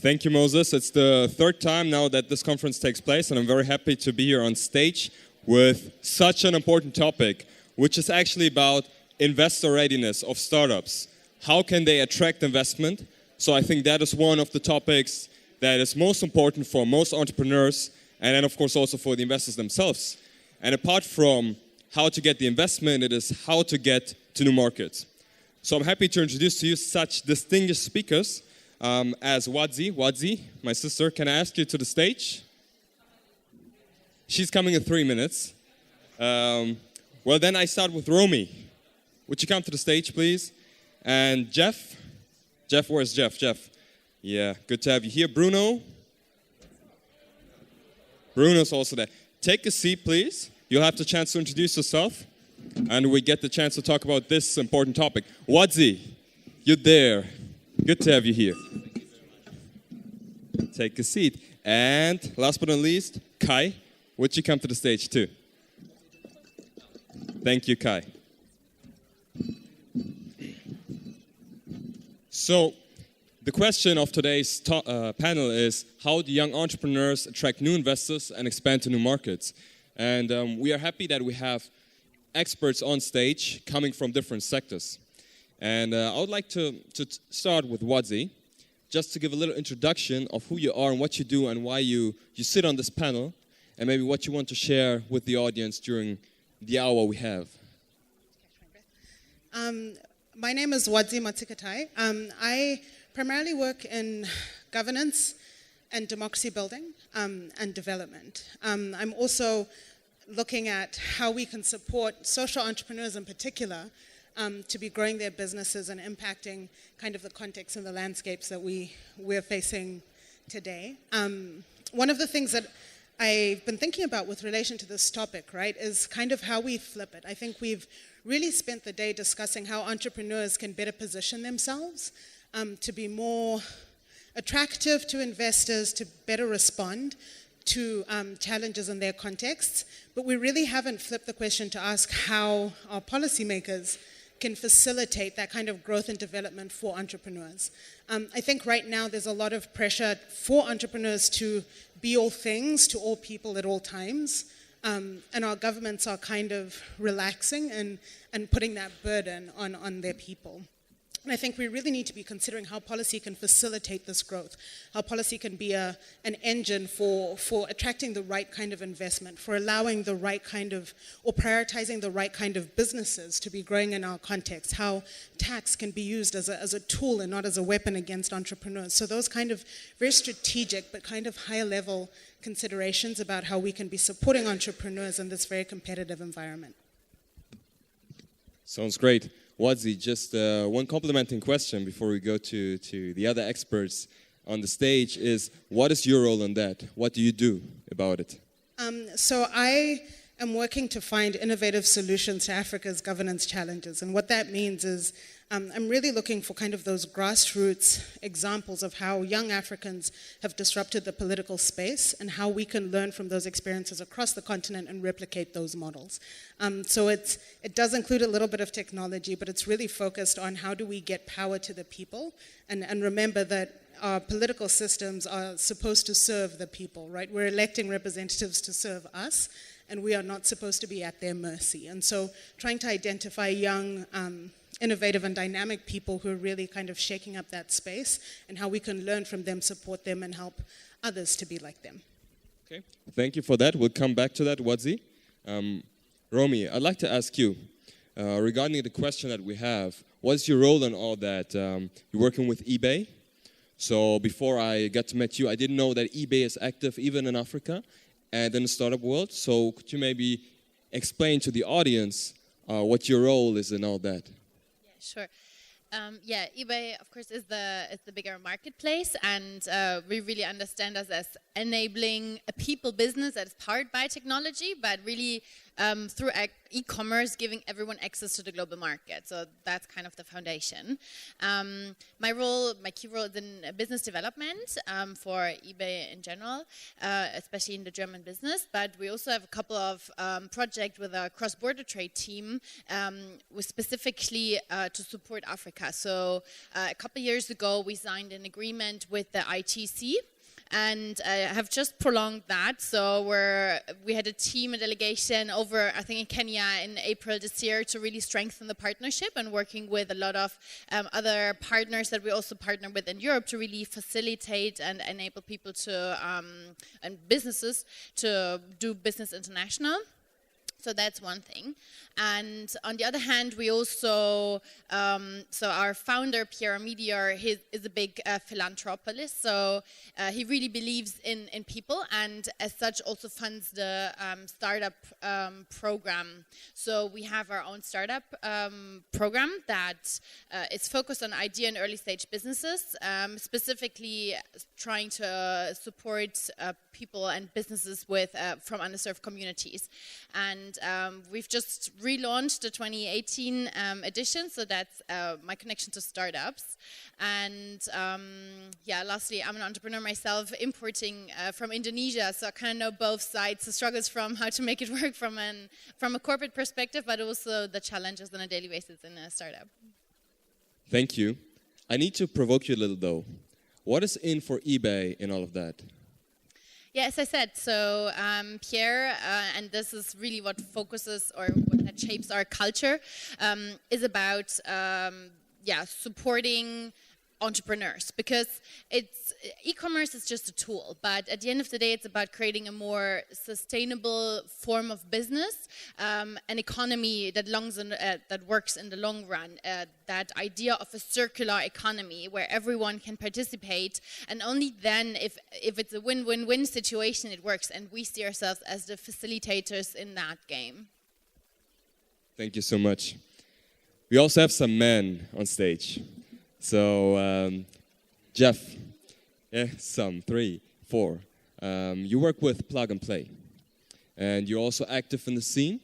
Thank you, Moses. It's the third time now that this conference takes place, and I'm very happy to be here on stage with such an important topic, which is actually about investor readiness of startups. How can they attract investment? So I think that is one of the topics that is most important for most entrepreneurs, and then of course also for the investors themselves. And apart from how to get the investment, it is how to get to new markets. So I'm happy to introduce to you such distinguished speakers as Wadzi. Wadzi, my sister, can I ask you to the stage? She's coming in 3 minutes. Well, then I start with Romy. Would you come to the stage, please? And Jeff? Jeff, where's Jeff? Jeff. Yeah, good to have you here. Bruno? Bruno's also there. Take a seat, please. You'll have the chance to introduce yourself. And we get the chance to talk about this important topic. Wadzi, you're there. Good to have you here. Take a seat. And last but not least, Kai, would you come to the stage too? Thank you, Kai. So, the question of today's panel is, how do young entrepreneurs attract new investors and expand to new markets? And we are happy that we have experts on stage coming from different sectors. And I would like to start with Wadzi, just to give a little introduction of who you are and what you do and why you sit on this panel, and maybe what you want to share with the audience during the hour we have. My name is Wadzi Matsikatai. I primarily work in governance and democracy building and development. I'm also looking at how we can support social entrepreneurs in particular to be growing their businesses and impacting kind of the context and the landscapes that we're facing today. One of the things that I've been thinking about with relation to this topic, right, is kind of how we flip it. I think we've really spent the day discussing how entrepreneurs can better position themselves to be more attractive to investors, to better respond to challenges in their contexts. But we really haven't flipped the question to ask how our policymakers can facilitate that kind of growth and development for entrepreneurs. I think right now there's a lot of pressure for entrepreneurs to be all things to all people at all times. And our governments are kind of relaxing and putting that burden on their people. And I think we really need to be considering how policy can facilitate this growth, how policy can be an engine for attracting the right kind of investment, for allowing the right kind of, or prioritizing the right kind of businesses to be growing in our context, how tax can be used as a tool and not as a weapon against entrepreneurs. So those kind of very strategic but kind of higher level considerations about how we can be supporting entrepreneurs in this very competitive environment. Sounds great. Wadzi, just one complementing question before we go to the other experts on the stage is, what is your role in that? What do you do about it? So I am working to find innovative solutions to Africa's governance challenges. And what that means is I'm really looking for kind of those grassroots examples of how young Africans have disrupted the political space and how we can learn from those experiences across the continent and replicate those models. So it does include a little bit of technology, but it's really focused on how do we get power to the people and remember that our political systems are supposed to serve the people, right? We're electing representatives to serve us, and we are not supposed to be at their mercy. And so trying to identify young, innovative and dynamic people who are really kind of shaking up that space and how we can learn from them, support them, and help others to be like them. Okay, thank you for that. We'll come back to that, Wadzi. Romy, I'd like to ask you, regarding the question that we have, what's your role in all that? You're working with eBay. So before I got to meet you, I didn't know that eBay is active even in Africa and in the startup world. So could you maybe explain to the audience what your role is in all that? Sure. eBay, of course, is the bigger marketplace, and we really understand us as enabling a people business that is powered by technology, but really through e-commerce, giving everyone access to the global market. So that's kind of the foundation. My key role is in business development for eBay in general, especially in the German business. But we also have a couple of projects with our cross-border trade team, with specifically to support Africa. So a couple of years ago, we signed an agreement with the ITC. And have just prolonged that. So we had a team, a delegation over, I think, in Kenya in April this year to really strengthen the partnership and working with a lot of other partners that we also partner with in Europe to really facilitate and enable people to, and businesses to do business international. So that's one thing. And on the other hand, we also, so our founder, Pierre Medior, he is a big philanthropist. So he really believes in people and as such also funds the startup program. So we have our own startup program that is focused on idea and early stage businesses, specifically trying to support people and businesses with from underserved communities. And we've just relaunched the 2018 edition, so that's my connection to startups. And yeah, lastly, I'm an entrepreneur myself, importing from Indonesia, so I kind of know both sides, the struggles from how to make it work from a corporate perspective, but also the challenges on a daily basis in a startup. Thank you. I need to provoke you a little though. What is in for eBay in all of that? Yeah, as I said, so Pierre, and this is really what focuses or what that shapes our culture, is about supporting entrepreneurs, because e-commerce is just a tool, but at the end of the day it's about creating a more sustainable form of business, an economy that works in the long run, that idea of a circular economy where everyone can participate, and only then if it's a win-win-win situation it works, and we see ourselves as the facilitators in that game. Thank you so much. We also have some men on stage. So, Jeff, some 3, 4. You work with Plug and Play, and you're also active in the scene.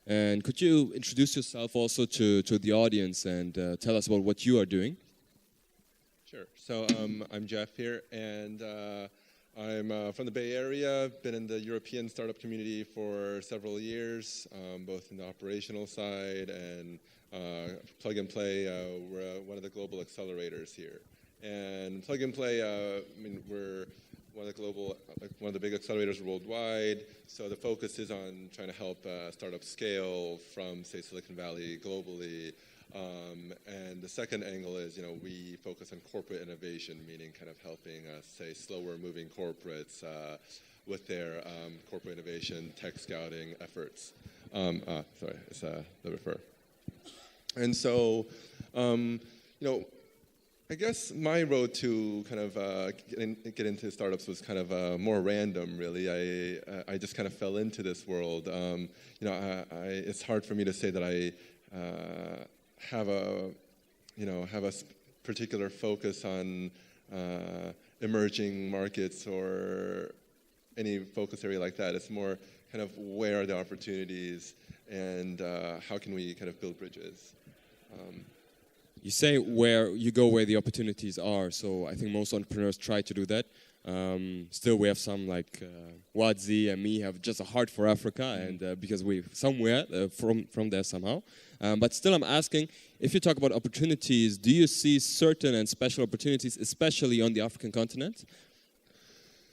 And could you introduce yourself also to the audience and tell us about what you are doing? Sure. So I'm Jeff here, and I'm from the Bay Area. Been in the European startup community for several years, both in the operational side and Plug and Play. We're one of the global accelerators here, and Plug and Play. We're one of the big accelerators worldwide. So the focus is on trying to help startups scale from, say, Silicon Valley globally. And the second angle is, we focus on corporate innovation, meaning kind of helping, say, slower-moving corporates with their corporate innovation, tech scouting efforts. Sorry, it's the refer. And so, I guess my road to kind of get into startups was kind of more random, really. I just kind of fell into this world. It's hard for me to say that I have a particular focus on emerging markets or any focus area like that. It's more kind of where are the opportunities and how can we kind of build bridges. You say where the opportunities are, so I think most entrepreneurs try to do that. Still, we have some like Wadzi and me have just a heart for Africa, and because we're somewhere from there somehow. But still, I'm asking, if you talk about opportunities, do you see certain and special opportunities, especially on the African continent,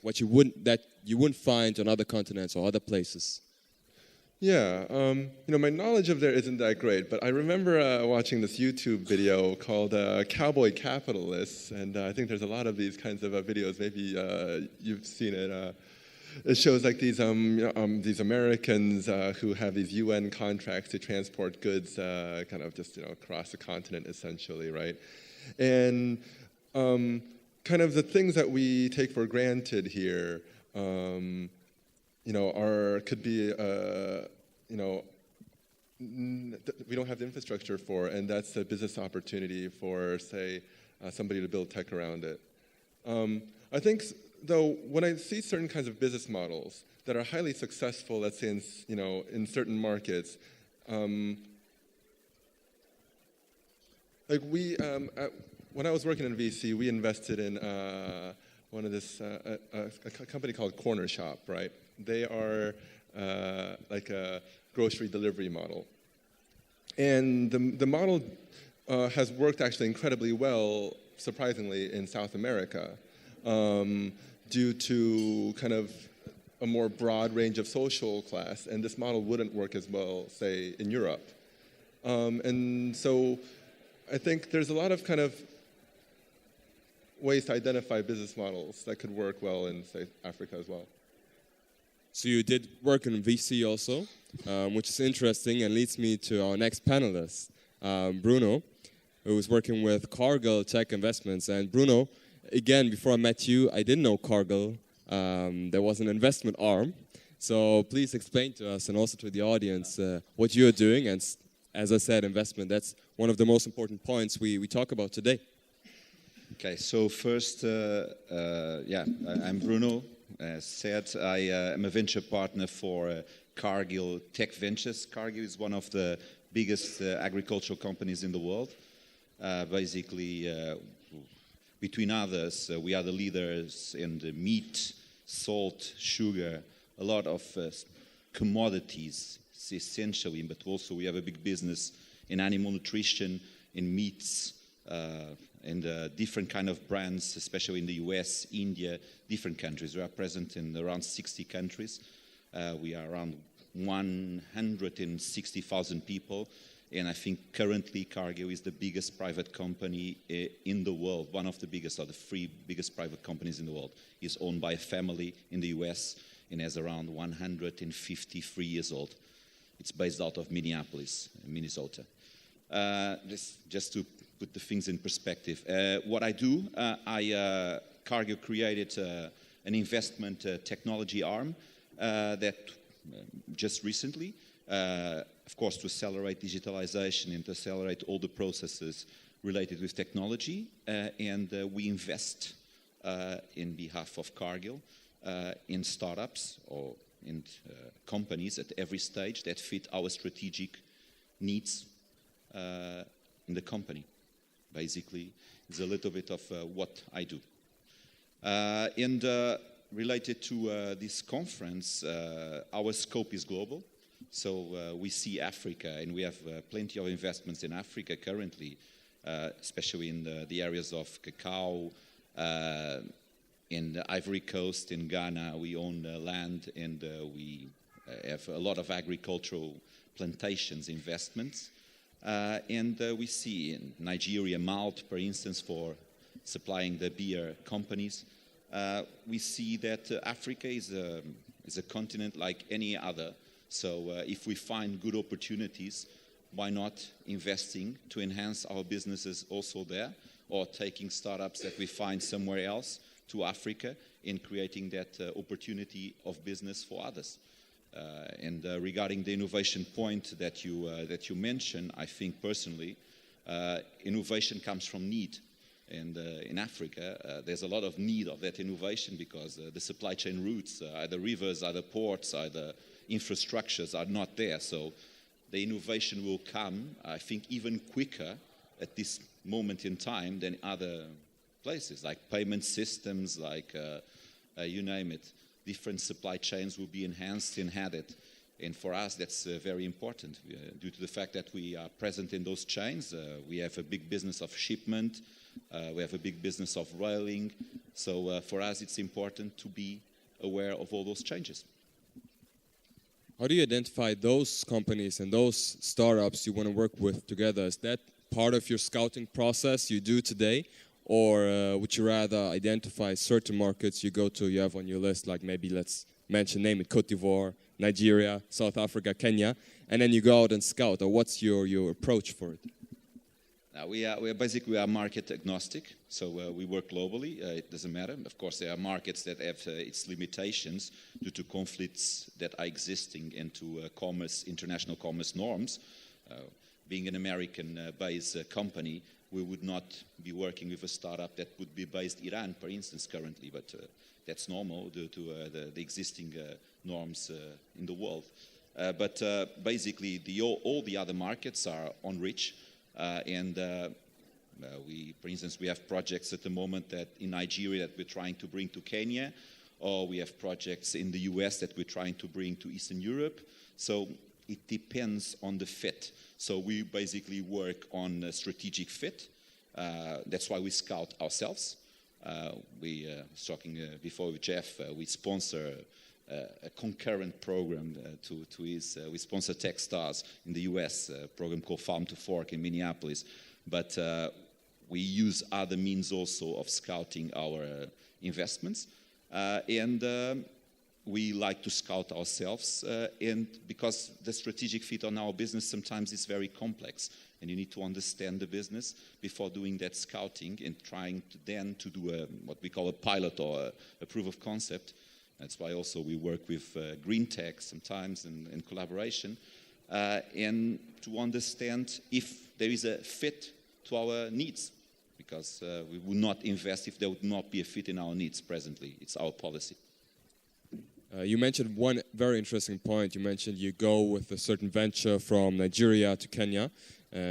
that you wouldn't find on other continents or other places? Yeah, my knowledge of there isn't that great, but I remember watching this YouTube video called Cowboy Capitalists, and I think there's a lot of these kinds of videos. Maybe you've seen it. It shows like these Americans who have these UN contracts to transport goods kind of just across the continent essentially, right? And kind of the things that we take for granted here could be, we don't have the infrastructure for, and that's a business opportunity for, say, somebody to build tech around it. I think, though, when I see certain kinds of business models that are highly successful, let's say in certain markets. When I was working in VC, we invested in a company called Corner Shop, right? They are like a grocery delivery model. And the model has worked actually incredibly well, surprisingly, in South America, due to kind of a more broad range of social class, and this model wouldn't work as well, say, in Europe. And so I think there's a lot of kind of ways to identify business models that could work well in, say, Africa as well. So you did work in VC also, which is interesting and leads me to our next panelist, Bruno, who is working with Cargill Tech Investments. And Bruno, again, before I met you, I didn't know Cargill. There was an investment arm. So please explain to us and also to the audience what you're doing. And as I said, investment, that's one of the most important points we talk about today. Okay, so first, I'm Bruno. As said, I am a venture partner for Cargill Tech Ventures. Cargill is one of the biggest agricultural companies in the world. Between others, we are the leaders in the meat, salt, sugar, a lot of commodities, essentially, but also we have a big business in animal nutrition, in meats, and different kind of brands, especially in the US, India, different countries. We are present in around 60 countries. We are around 160,000 people. And I think currently Cargill is the biggest private company in the world, one of the biggest, or the three biggest private companies in the world. It's owned by a family in the US and is around 153 years old. It's based out of Minneapolis, Minnesota. Just to put the things in perspective. What I do, Cargill created an investment technology arm that just recently, of course, to accelerate digitalization and to accelerate all the processes related with technology. And we invest in behalf of Cargill in startups or in companies at every stage that fit our strategic needs in the company. Basically, it's a little bit of what I do. And related to this conference, our scope is global. So we see Africa, and we have plenty of investments in Africa currently, especially in the areas of cacao, in the Ivory Coast, in Ghana. We own land, and we have a lot of agricultural plantations investments. And we see in Nigeria, Malt, for instance, for supplying the beer companies. We see that Africa is a continent like any other. So if we find good opportunities, why not investing to enhance our businesses also there, or taking startups that we find somewhere else to Africa and creating that opportunity of business for others. And regarding the innovation point that you mentioned, I think personally, innovation comes from need. And in Africa, there's a lot of need of that innovation because the supply chain routes, either rivers, either ports, either infrastructures are not there. So the innovation will come, I think, even quicker at this moment in time than other places, like payment systems, like you name it. Different supply chains will be enhanced and added. And for us, that's very important due to the fact that we are present in those chains. We have a big business of shipment. We have a big business of railing. So for us, it's important to be aware of all those changes. How do you identify those companies and those startups you want to work with together? Is that part of your scouting process you do today? Or would you rather identify certain markets you have on your list, like maybe let's name it, Cote d'Ivoire, Nigeria, South Africa, Kenya, and then you go out and scout? Or what's your approach for it? We are market agnostic, so we work globally. It doesn't matter. Of course, there are markets that have its limitations due to conflicts that are existing into international commerce norms. Being an American-based company, we would not be working with a startup that would be based in Iran, for instance, currently, but that's normal due to the existing norms in the world. But basically, all the other markets are enriched, and for instance, we have projects at the moment that in Nigeria that we're trying to bring to Kenya, or we have projects in the US that we're trying to bring to Eastern Europe. So it depends on the fit. So we basically work on a strategic fit. That's why we scout ourselves. We was talking before with Jeff. We sponsor a concurrent program to his. We sponsor Techstars in the US, a program called Farm to Fork in Minneapolis. But we use other means also of scouting our investments. And we like to scout ourselves, and because the strategic fit on our business sometimes is very complex, and you need to understand the business before doing that scouting and trying to do what we call a pilot or a proof of concept. That's why also we work with green tech sometimes in collaboration, and to understand if there is a fit to our needs, because we would not invest if there would not be a fit in our needs presently. It's our policy. You mentioned one very interesting point. You mentioned you go with a certain venture from Nigeria to Kenya.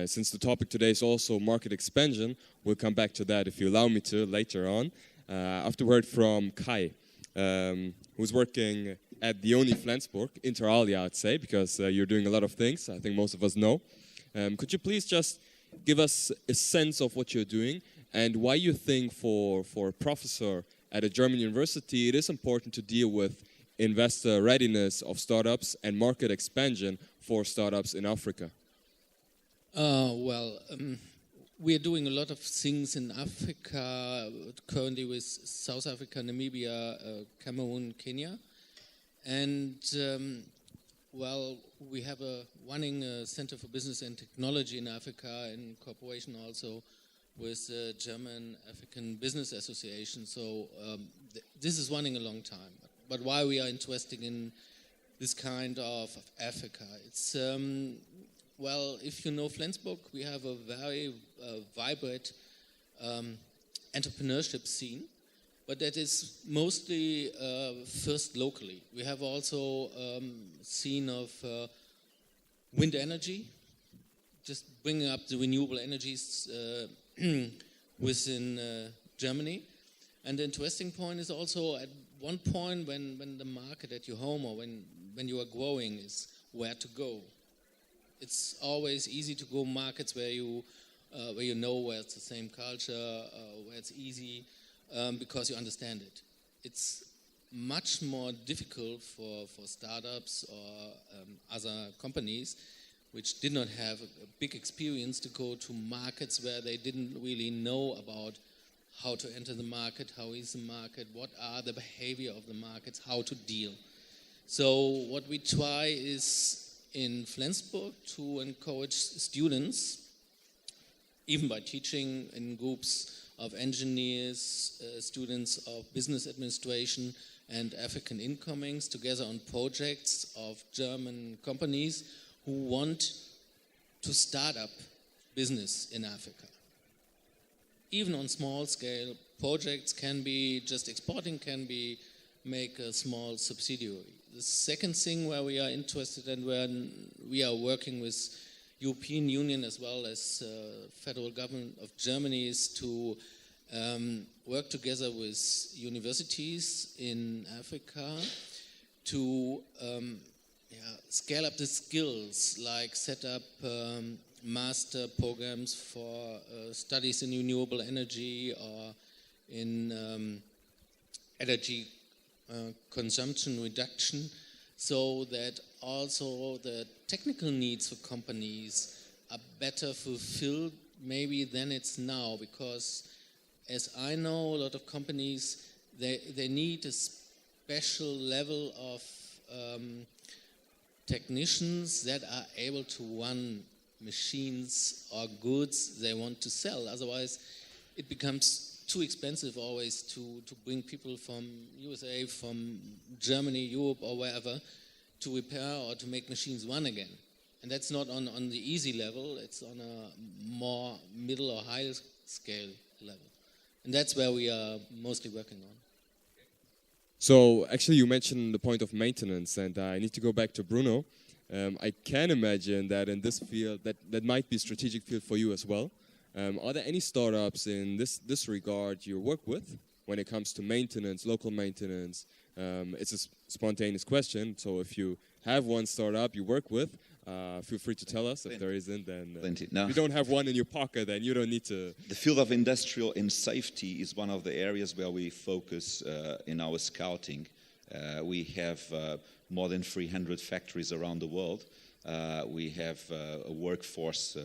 Since the topic today is also market expansion, we'll come back to that if you allow me to later on. After we heard from Kai, who's working at the only Flensburg, inter alia, I'd say, because you're doing a lot of things, I think most of us know. Could you please just give us a sense of what you're doing and why you think for a professor at a German university it is important to deal with investor readiness of startups and market expansion for startups in Africa? We are doing a lot of things in Africa, currently with South Africa, Namibia, Cameroon, Kenya. And, we have running a Center for Business and Technology in Africa in cooperation also with the German African Business Association. So this is running a long time. But why we are interested in this kind of Africa? It's, if you know Flensburg, we have a very vibrant entrepreneurship scene, but that is mostly first locally. We have also scene of wind energy, just bringing up the renewable energies within Germany. And the interesting point is also at one point when the market at your home or when you are growing is where to go. It's always easy to go markets where you know where it's the same culture, where it's easy, because you understand it. It's much more difficult for startups or other companies which did not have a big experience to go to markets where they didn't really know about how to enter the market, how is the market, what are the behavior of the markets, how to deal. So what we try is in Flensburg to encourage students, even by teaching in groups of engineers, students of business administration and African incomings together on projects of German companies who want to start up business in Africa. Even on small scale, projects can be just exporting, can be make a small subsidiary. The second thing where we are interested and where we are working with European Union as well as federal government of Germany is to work together with universities in Africa to scale up the skills, like set up master programs for studies in renewable energy or in energy consumption reduction, so that also the technical needs for companies are better fulfilled maybe than it's now, because as I know, a lot of companies, they need a special level of technicians that are able to run machines or goods they want to sell. Otherwise, it becomes too expensive always to bring people from USA, from Germany, Europe, or wherever to repair or to make machines run again. And that's not on the easy level. It's on a more middle or high scale level. And that's where we are mostly working on. So actually you mentioned the point of maintenance, and I need to go back to Bruno. I can imagine that in this field, that might be a strategic field for you as well. Are there any startups in this regard you work with when it comes to maintenance, local maintenance? It's a spontaneous question, so if you have one startup you work with, feel free to tell us. If there isn't, then No. if you don't have one in your pocket, then you don't need to. The field of industrial and safety is one of the areas where we focus in our scouting. We have more than 300 factories around the world. We have a workforce,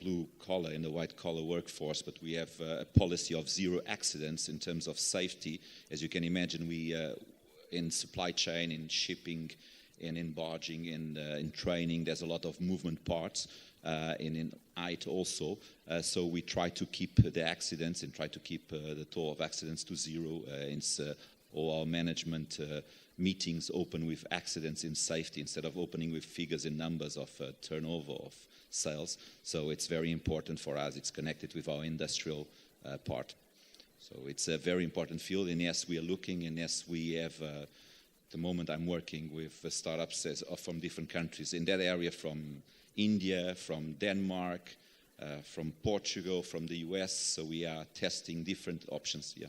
blue collar and a white collar workforce, but we have a policy of zero accidents in terms of safety. As you can imagine, we in supply chain, in shipping, and in barging, in training, there's a lot of movement parts, and in IT also. So we try to keep the accidents and try to keep the toll of accidents to zero. All our management meetings open with accidents in safety instead of opening with figures and numbers of turnover of sales. So it's very important for us. It's connected with our industrial part. So it's a very important field. And yes, we are looking, and yes, we have, the moment I'm working with startups from different countries in that area, from India, from Denmark, from Portugal, from the US. So we are testing different options here.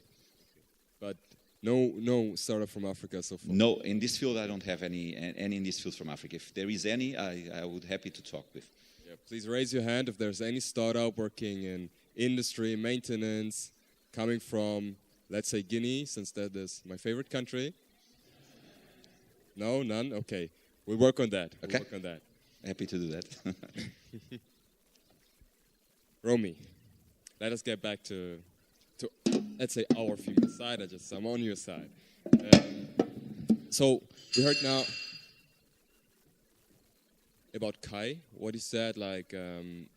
But no startup from Africa so far? No, in this field I don't have any in this field from Africa. If there is any, I would happy to talk with. Yeah, please raise your hand if there's any startup working in industry, maintenance, coming from, let's say, Guinea, since that is my favorite country. No, none? Okay. We'll work on that. Okay. We'll work on that. Happy to do that. Romy, let us get back to let's say our female side. I'm on your side. So we heard now about Kai, what he said, like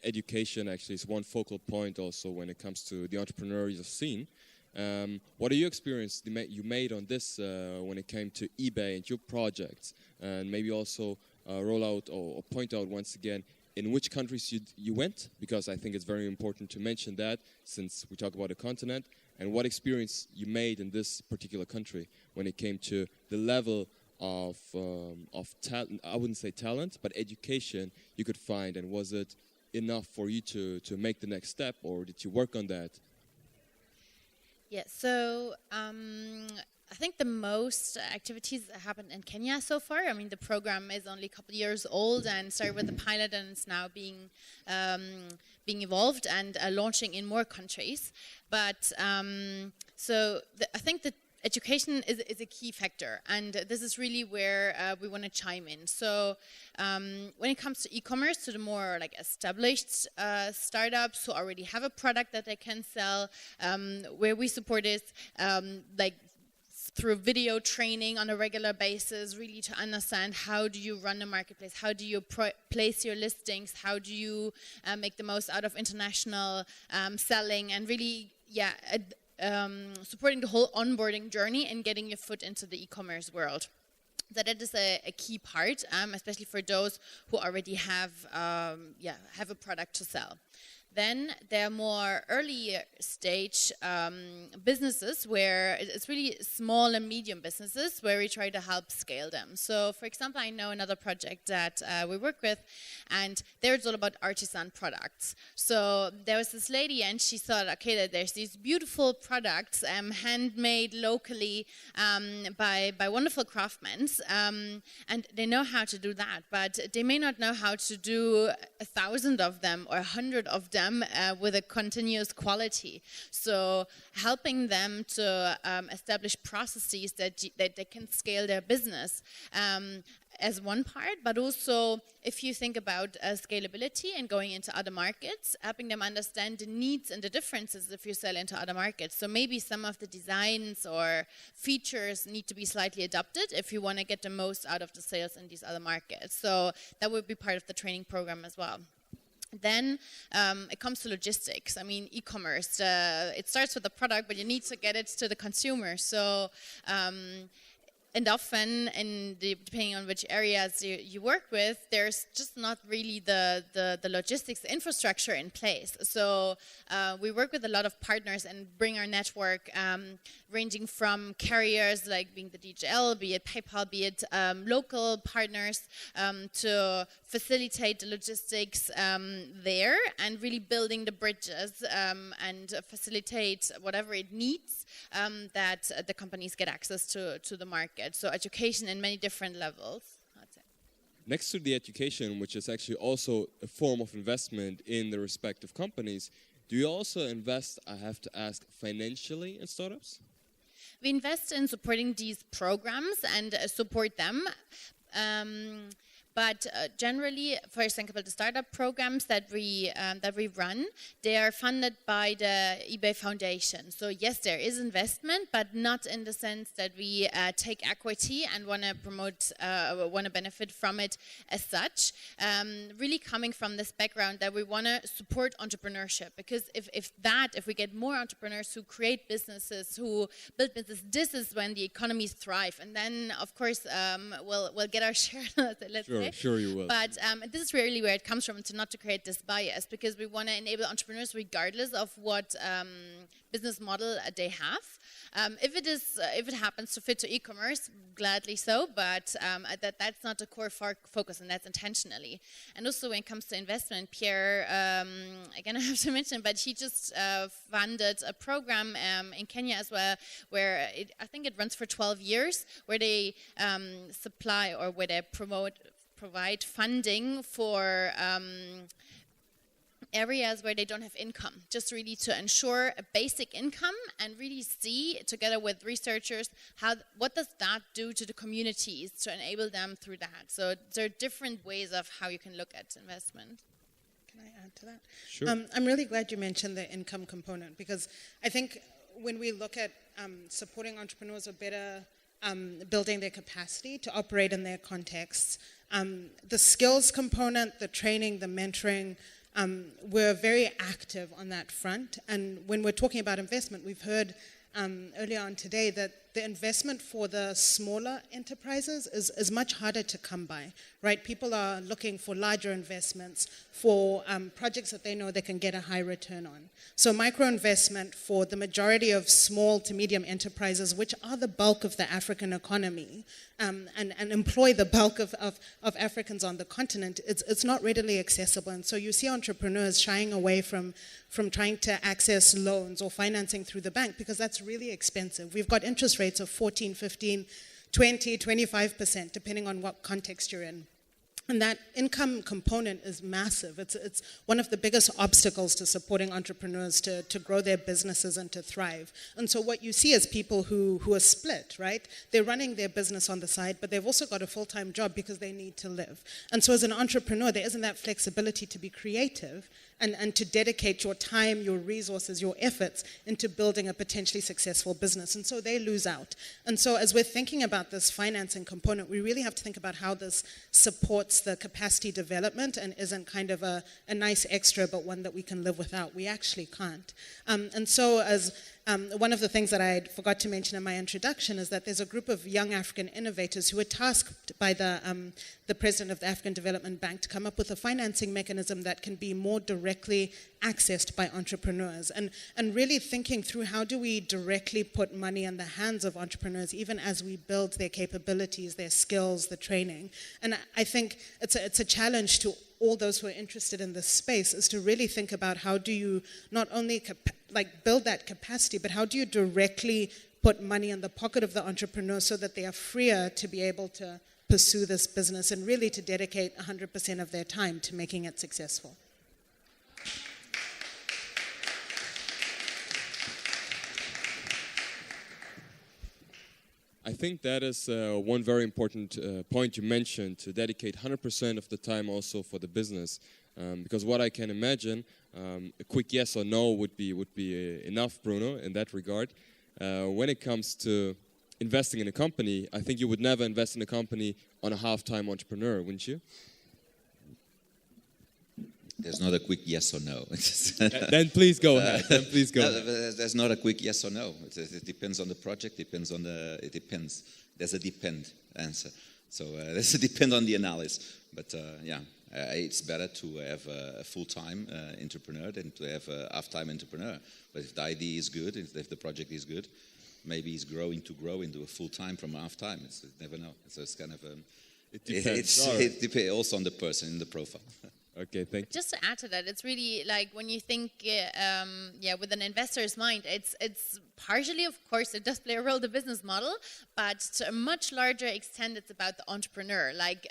education actually is one focal point also when it comes to the entrepreneurial scene. What are your experience you made on this when it came to eBay and your projects? And maybe also roll out or point out once again in which countries you went, because I think it's very important to mention that since we talk about a continent, and what experience you made in this particular country when it came to the level of talent, I wouldn't say talent, but education you could find, and was it enough for you to make the next step, or did you work on that? Yeah, so I think the most activities happened in Kenya so far. I mean, the program is only a couple of years old and started with a pilot, and it's now being evolved and launching in more countries. But I think that education is a key factor, and this is really where we want to chime in. So when it comes to e-commerce, to the more like established startups who already have a product that they can sell, where we support is like through video training on a regular basis, really to understand how do you run a marketplace, how do you place your listings, how do you make the most out of international selling, and really, supporting the whole onboarding journey and getting your foot into the e-commerce world. That is a key part, especially for those who already have a product to sell. Then there are more early stage businesses where it's really small and medium businesses where we try to help scale them. So, for example, I know another project that we work with, and there it's all about artisan products. So there was this lady, and she thought, okay, that there's these beautiful products, handmade locally by wonderful craftsmen, and they know how to do that, but they may not know how to do 1,000 of them or 100 of them with a continuous quality. So helping them to establish processes that they can scale their business as one part, but also if you think about scalability and going into other markets, helping them understand the needs and the differences if you sell into other markets. So maybe some of the designs or features need to be slightly adapted if you want to get the most out of the sales in these other markets. So that would be part of the training program as well. Then it comes to logistics. I mean, e-commerce, it starts with the product, but you need to get it to the consumer. So and often, depending on which areas you work with, there's just not really the logistics infrastructure in place. So we work with a lot of partners and bring our network, ranging from carriers like being the DHL, be it PayPal, be it local partners, to facilitate the logistics there and really building the bridges and facilitate whatever it needs that the companies get access to the market. So education in many different levels, I'd say. Next to the education, which is actually also a form of investment in the respective companies, do you also invest, I have to ask, financially in startups? We invest in supporting these programs and support them. But generally, for example, the startup programs that we run, they are funded by the eBay Foundation. So yes, there is investment, but not in the sense that we take equity and want to promote, want to benefit from it as such. Really coming from this background that we want to support entrepreneurship, because if we get more entrepreneurs who create businesses, who build businesses, this is when the economies thrive, and then of course we'll get our share. Let's say. Sure you will. But this is really where it comes from, not to create this bias, because we want to enable entrepreneurs regardless of what business model they have. If it happens to fit to e-commerce, gladly so, but that's not the core focus, and that's intentionally. And also when it comes to investment, Pierre, again I have to mention, but he just funded a program in Kenya as well, where I think it runs for 12 years, where they supply or where they provide funding for areas where they don't have income, just really to ensure a basic income and really see, together with researchers, what does that do to the communities to enable them through that. So there are different ways of how you can look at investment. Can I add to that? Sure. I'm really glad you mentioned the income component, because I think when we look at supporting entrepreneurs or better building their capacity to operate in their contexts, the skills component, the training, the mentoring, we're very active on that front. And when we're talking about investment, we've heard earlier on today that the investment for the smaller enterprises is much harder to come by, right? People are looking for larger investments for projects that they know they can get a high return on. So micro investment for the majority of small to medium enterprises, which are the bulk of the African economy, and employ the bulk of Africans on the continent, it's not readily accessible. And so you see entrepreneurs shying away from trying to access loans or financing through the bank, because that's really expensive. We've got interest rates of 14, 15, 20, 25%, depending on what context you're in. And that income component is massive. It's one of the biggest obstacles to supporting entrepreneurs to grow their businesses and to thrive. And so what you see is people who are split, right? They're running their business on the side, but they've also got a full-time job because they need to live. And so as an entrepreneur, there isn't that flexibility to be creative and to dedicate your time, your resources, your efforts into building a potentially successful business. And so they lose out. And so as we're thinking about this financing component, we really have to think about how this supports the capacity development and isn't kind of a nice extra, but one that we can live without. We actually can't. And so as one of the things that I forgot to mention in my introduction is that there's a group of young African innovators who were tasked by the president of the African Development Bank to come up with a financing mechanism that can be more directly accessed by entrepreneurs, and really thinking through how do we directly put money in the hands of entrepreneurs even as we build their capabilities, their skills, the training. And I think it's a challenge to all those who are interested in this space, is to really think about how do you not only build that capacity, but how do you directly put money in the pocket of the entrepreneur so that they are freer to be able to pursue this business and really to dedicate 100% of their time to making it successful. I think that is one very important point you mentioned, to dedicate 100% of the time also for the business. Because what I can imagine, a quick yes or no would be enough, Bruno, in that regard. When it comes to investing in a company, I think you would never invest in a company on a half-time entrepreneur, wouldn't you? There's not a quick yes or no. Then please go ahead. There's not a quick yes or no. It depends on the project. It depends. There's a depend answer. So there's a depend on the analysis. But it's better to have a full-time entrepreneur than to have a half-time entrepreneur. But if the idea is good, if the project is good, maybe it's growing into a full-time from half-time. You never know. So it's kind of it depends. It depends also on the person in the profile. Okay, thank you. Just to add to that, it's really like when you think, with an investor's mind, it's partially, of course, it does play a role, the business model, but to a much larger extent, it's about the entrepreneur. Like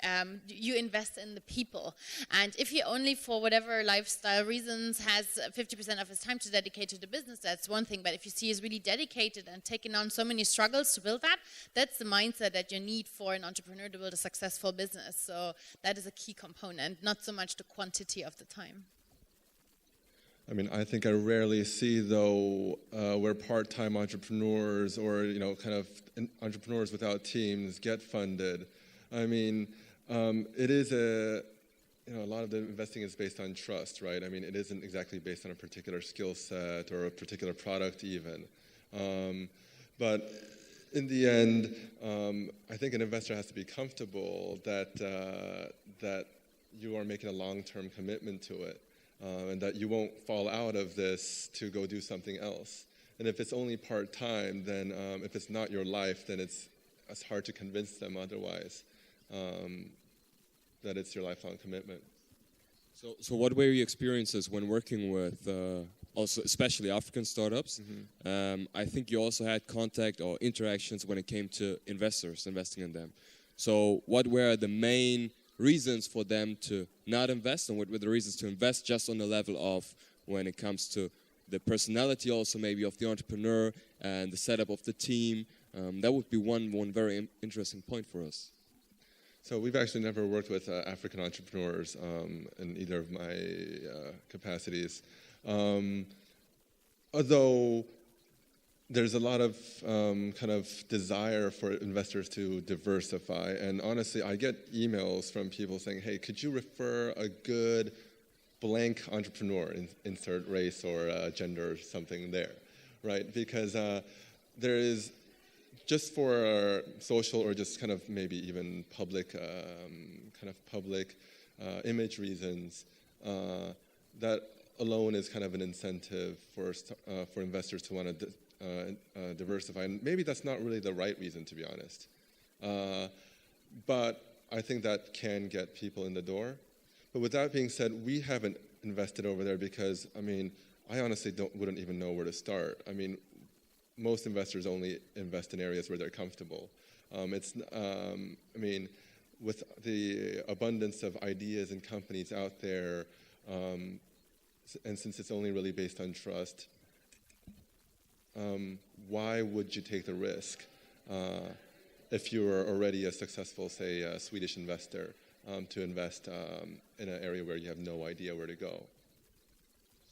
you invest in the people, and if he only, for whatever lifestyle reasons, has 50% of his time to dedicate to the business, that's one thing. But if you see he's really dedicated and taken on so many struggles to build that, that's the mindset that you need for an entrepreneur to build a successful business. So that is a key component, not so much the quantity of the time. I mean, I think I rarely see, though, where part-time entrepreneurs or, kind of entrepreneurs without teams get funded. I mean, it is a lot of the investing is based on trust, right? I mean, it isn't exactly based on a particular skill set or a particular product even. But in the end, I think an investor has to be comfortable that you are making a long-term commitment to it, and that you won't fall out of this to go do something else. And if it's only part-time, then if it's not your life, then it's hard to convince them otherwise that it's your lifelong commitment. So what were your experiences when working with also especially African startups? Mm-hmm. I think you also had contact or interactions when it came to investors, investing in them. So what were the main reasons for them to not invest, and what were the reasons to invest, just on the level of when it comes to the personality also maybe of the entrepreneur and the setup of the team? That would be one very interesting point for us. So we've actually never worked with African entrepreneurs in either of my capacities. Although there's a lot of kind of desire for investors to diversify. And honestly, I get emails from people saying, hey, could you refer a good blank entrepreneur, insert race or gender or something there, right? Because there is, just for social or just kind of maybe even public, image reasons, that alone is kind of an incentive for investors to want to diversify. And maybe that's not really the right reason, to be honest. But I think that can get people in the door. But with that being said, we haven't invested over there because, I mean, I honestly wouldn't even know where to start. I mean, most investors only invest in areas where they're comfortable. With the abundance of ideas and companies out there, and since it's only really based on trust, why would you take the risk if you were already a successful, say, Swedish investor, to invest in an area where you have no idea where to go?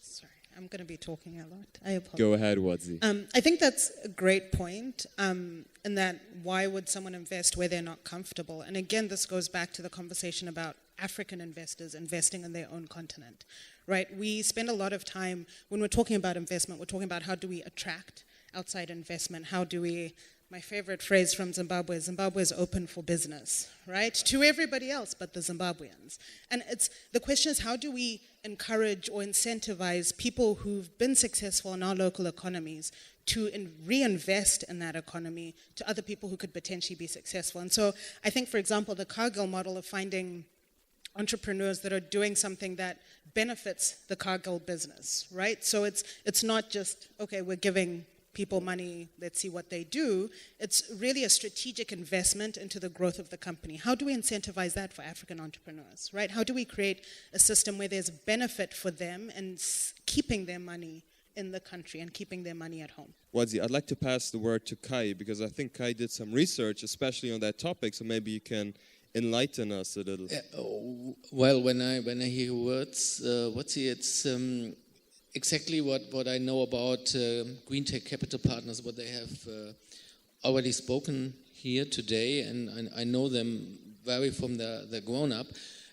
Sorry, I'm going to be talking a lot. I apologize. Go ahead, Wadzi. I think that's a great point, in that why would someone invest where they're not comfortable? And again, this goes back to the conversation about African investors investing in their own continent, right? We spend a lot of time, when we're talking about investment, we're talking about how do we attract outside investment, how do we, my favorite phrase from Zimbabwe is open for business, right? To everybody else but the Zimbabweans. And the question is, how do we encourage or incentivize people who've been successful in our local economies to reinvest in that economy to other people who could potentially be successful? And so I think, for example, the Cargill model of finding entrepreneurs that are doing something that benefits the Cargill business, right? So it's not just, okay, we're giving people money, let's see what they do. It's really a strategic investment into the growth of the company. How do we incentivize that for African entrepreneurs, right? How do we create a system where there's benefit for them and keeping their money in the country and keeping their money at home? Wadzi, I'd like to pass the word to Kai, because I think Kai did some research, especially on that topic, so maybe you can enlighten us a little. Well, when I hear your words, it's exactly what I know about Green Tech Capital Partners, what they have already spoken here today, and I know them very from the grown up.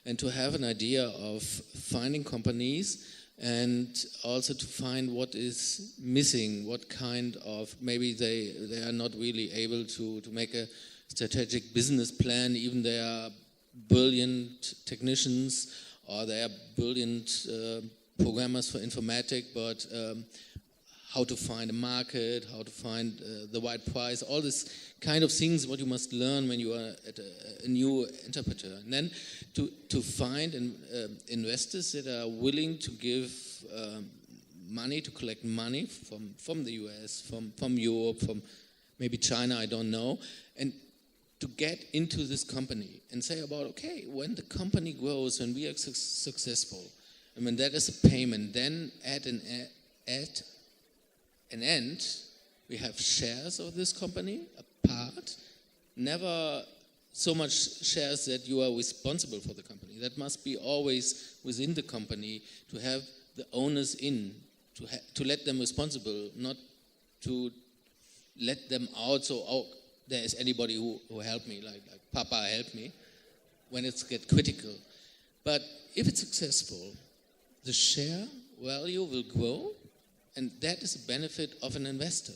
and to have an idea of finding companies and also to find what is missing, what kind of, maybe they are not really able to make a strategic business plan, even they are brilliant technicians or they are brilliant programmers for informatics, but how to find a market, how to find the right price, all this kind of things what you must learn when you are at a new entrepreneur. And then to find investors that are willing to give money, to collect money from the US, from Europe, from maybe China, I don't know, and to get into this company and say about, okay, when the company grows, when we are successful, and when that is a payment, then at an end, we have shares of this company, a part, never so much shares that you are responsible for the company. That must be always within the company to have the owners in, to let them responsible, not to let them out so, oh, there is anybody who helped me, like Papa helped me, when it's get critical. But if it's successful, the share value will grow, and that is a benefit of an investor.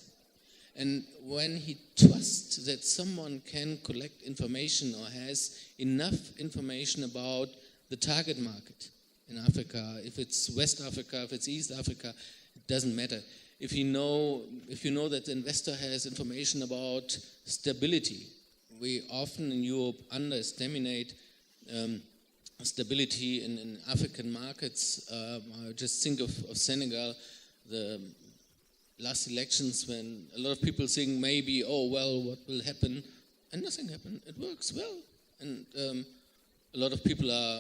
And when he trusts that someone can collect information or has enough information about the target market in Africa, if it's West Africa, if it's East Africa, it doesn't matter. If you know that the investor has information about stability, we often in Europe underestimate stability in African markets. I just think of Senegal, the last elections when a lot of people think maybe, oh, well, what will happen? And nothing happened. It works well. And a lot of people are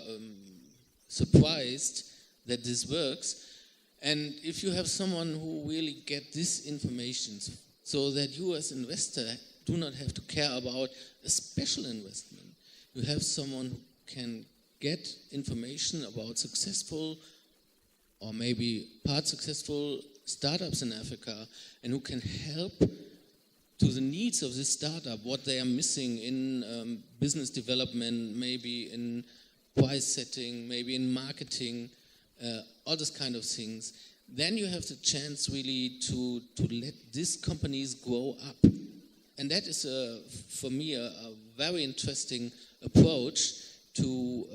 surprised that this works. And if you have someone who really get this information so that you as an investor do not have to care about a special investment, you have someone who can get information about successful or maybe part successful startups in Africa and who can help to the needs of this startup, what they are missing in business development, maybe in price setting, maybe in marketing, all those kind of things, then you have the chance really to let these companies grow up. And that is, for me, a very interesting approach to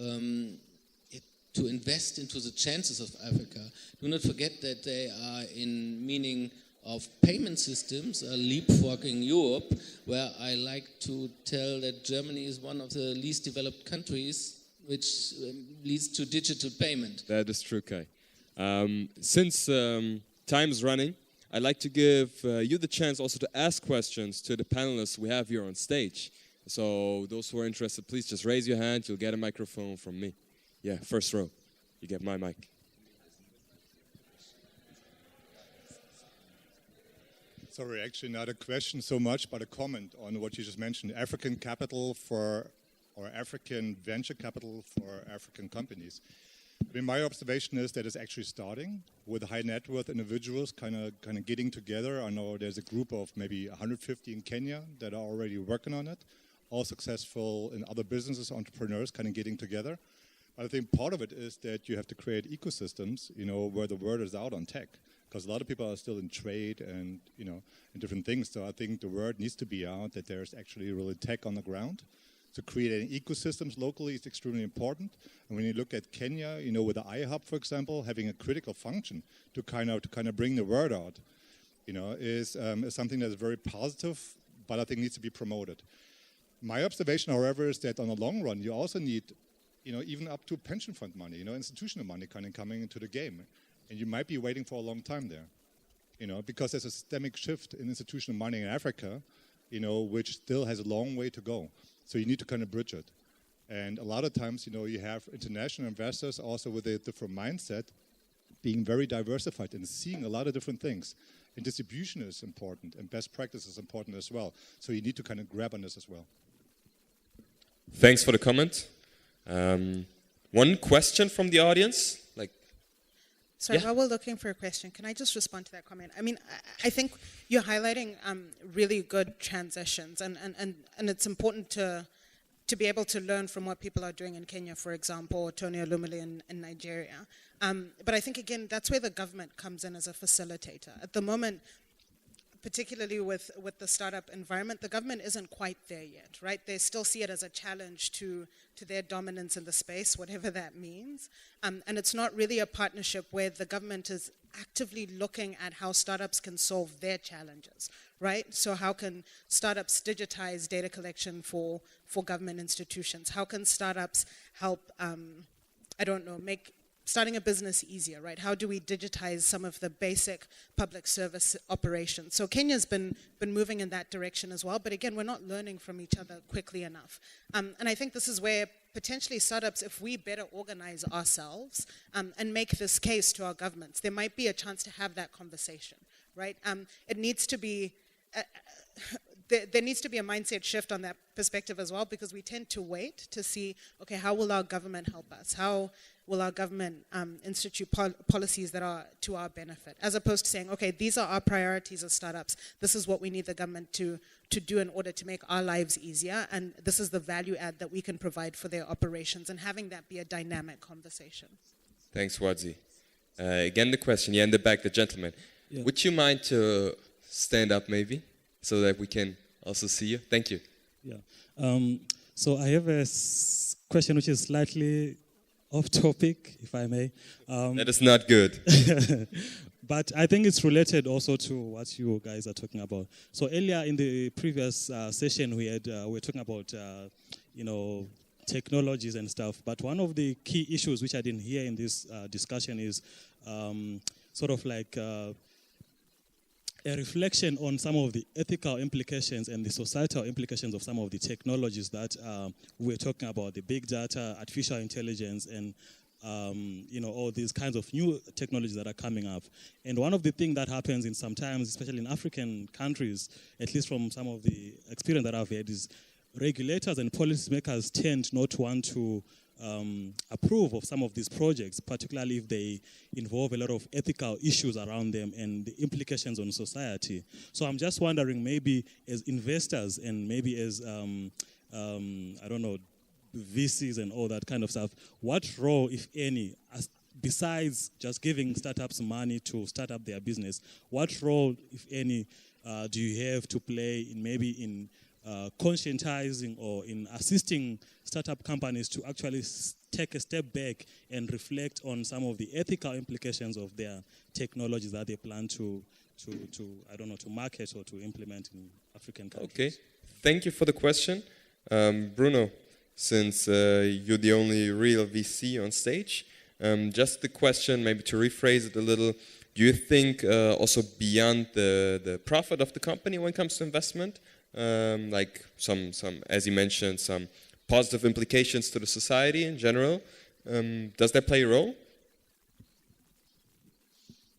invest into the chances of Africa. Do not forget that they are in meaning of payment systems, leapfrogging Europe, where I like to tell that Germany is one of the least developed countries, which leads to digital payment. That is true, Kai. Since time's running, I'd like to give you the chance also to ask questions to the panelists we have here on stage. So those who are interested, please just raise your hand. You'll get a microphone from me. Yeah, first row. You get my mic. Sorry, actually not a question so much, but a comment on what you just mentioned. African capital or African venture capital for African companies. I mean, my observation is that it's actually starting with high net worth individuals kind of getting together. I know there's a group of maybe 150 in Kenya that are already working on it, all successful in other businesses, entrepreneurs kind of getting together. But I think part of it is that you have to create ecosystems, where the word is out on tech, because a lot of people are still in trade and, in different things. So I think the word needs to be out that there's actually really tech on the ground. So creating ecosystems locally is extremely important. And when you look at Kenya, with the iHub, for example, having a critical function to kind of bring the word out, is something that's very positive, but I think needs to be promoted. My observation, however, is that on the long run, you also need, even up to pension fund money, institutional money kind of coming into the game. And you might be waiting for a long time there, because there's a systemic shift in institutional money in Africa, which still has a long way to go. So you need to kind of bridge it. And a lot of times, you have international investors also with a different mindset, being very diversified and seeing a lot of different things. And distribution is important, and best practice is important as well. So you need to kind of grab on this as well. Thanks for the comment. One question from the audience? Sorry, while we're looking for a question, can I just respond to that comment? I mean, I think you're highlighting really good transitions, and it's important to to be able to learn from what people are doing in Kenya, for example, or Tony Olumide in Nigeria. But I think, again, that's where the government comes in as a facilitator. At the moment, particularly with the startup environment, the government isn't quite there yet, right? They still see it as a challenge to their dominance in the space, whatever that means. And it's not really a partnership where the government is actively looking at how startups can solve their challenges, right? So how can startups digitize data collection for government institutions? How can startups help, make starting a business easier, right? How do we digitize some of the basic public service operations? So Kenya's been moving in that direction as well, but again, we're not learning from each other quickly enough. And I think this is where potentially startups, if we better organize ourselves and make this case to our governments, there might be a chance to have that conversation, right? It needs to be, there needs to be a mindset shift on that perspective as well, because we tend to wait to see, okay, how will our government help us? How will our government institute policies that are to our benefit, as opposed to saying, okay, these are our priorities as startups. This is what we need the government to do in order to make our lives easier, and this is the value add that we can provide for their operations, and having that be a dynamic conversation. Thanks, Wadzi. Again, the question, in the back, the gentleman. Yeah. Would you mind to stand up maybe, so that we can also see you? Thank you. Yeah. So I have a question which is slightly off topic, if I may. That is not good. But I think it's related also to what you guys are talking about. So earlier in the previous session, we were talking about, technologies and stuff. But one of the key issues which I didn't hear in this discussion is sort of like a reflection on some of the ethical implications and the societal implications of some of the technologies that we're talking about, the big data, artificial intelligence, and all these kinds of new technologies that are coming up. And one of the things that happens in sometimes, especially in African countries, at least from some of the experience that I've had, is regulators and policymakers tend not to want to approve of some of these projects, particularly if they involve a lot of ethical issues around them and the implications on society. So I'm just wondering, maybe as investors and maybe as, VCs and all that kind of stuff, what role, if any, besides just giving startups money to start up their business, what role, if any, do you have to play in conscientizing or in assisting startup companies to actually take a step back and reflect on some of the ethical implications of their technologies that they plan to market or to implement in African countries? Okay, thank you for the question. Bruno, since you're the only real VC on stage, just the question, maybe to rephrase it a little, do you think also beyond the profit of the company when it comes to investment, like some, as you mentioned, some positive implications to the society in general, does that play a role?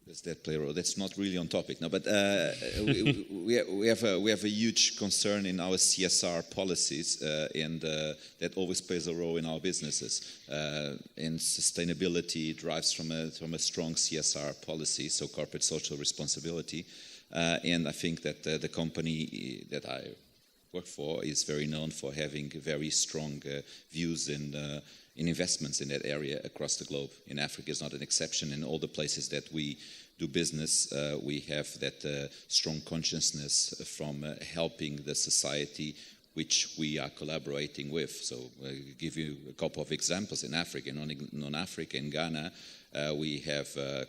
Does that play a role? That's not really on topic now, but we have a huge concern in our CSR policies, and that always plays a role in our businesses. And sustainability drives from a strong CSR policy, so corporate social responsibility. And I think that the company that I work for is very known for having very strong views in investments in that area across the globe. In Africa is not an exception. In all the places that we do business, we have that strong consciousness from helping the society which we are collaborating with. So I'll give you a couple of examples. In Africa, non-Africa, in Ghana, we have a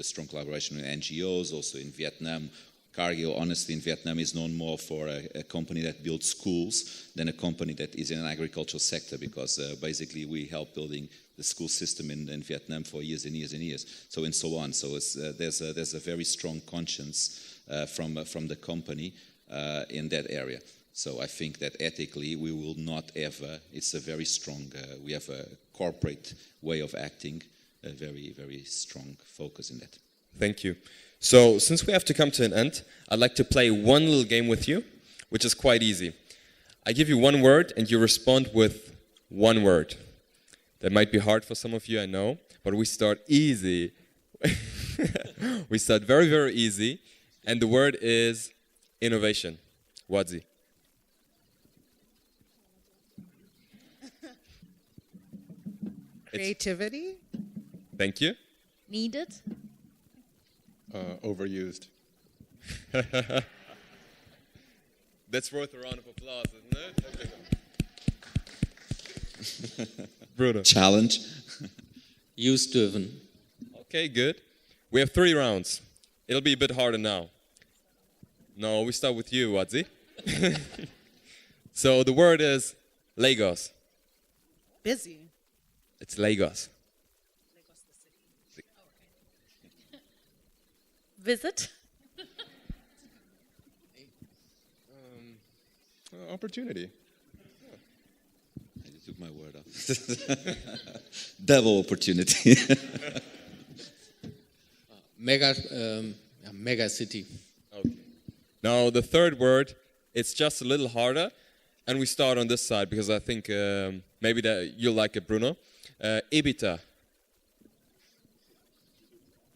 strong collaboration with NGOs, also in Vietnam. Cargill, honestly, in Vietnam is known more for a company that builds schools than a company that is in an agricultural sector, because basically we help building the school system in Vietnam for years and years and years, so and so on. So there's a very strong conscience from the company in that area. So I think that ethically we will not ever, it's a very strong, we have a corporate way of acting, a very, very strong focus in that. Thank you. So since we have to come to an end, I'd like to play one little game with you, which is quite easy. I give you one word and you respond with one word. That might be hard for some of you, I know, but we start easy. We start very, very easy, and the word is innovation. Wadzi. Creativity. Thank you. Needed. Overused. That's worth a round of applause, isn't it? Bruno. Challenge. Use driven. Okay, good. We have 3 rounds. It'll be a bit harder now. No, we start with you, Wadzi. So the word is Lagos. Busy. It's Lagos. Visit. Opportunity. I just took my word off. Devil opportunity. Mega city. Okay. Now the third word, it's just a little harder, and we start on this side because I think maybe that you'll like it, Bruno. Ibiza.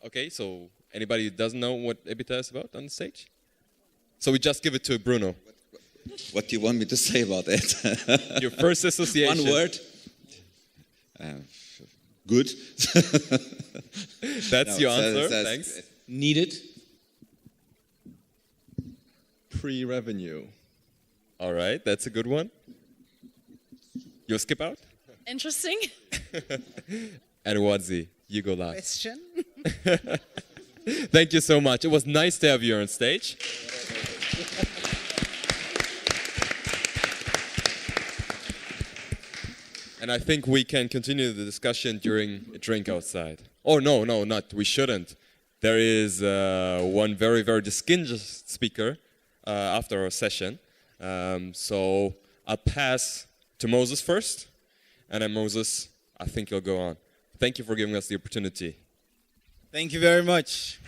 Okay, so anybody who doesn't know what Ibiza is about on the stage? So we just give it to Bruno. What do you want me to say about that? Your first association. One word. Good. That's your answer. Thanks. Needed. Pre-revenue. All right, that's a good one. You'll skip out? Interesting. And Wadzi, you go last. Question. Thank you so much. It was nice to have you on stage. And I think we can continue the discussion during a drink outside. Oh, no, not. We shouldn't. There is one very, very distinguished speaker after our session. So I'll pass to Moses first. And then Moses, I think you'll go on. Thank you for giving us the opportunity. Thank you very much.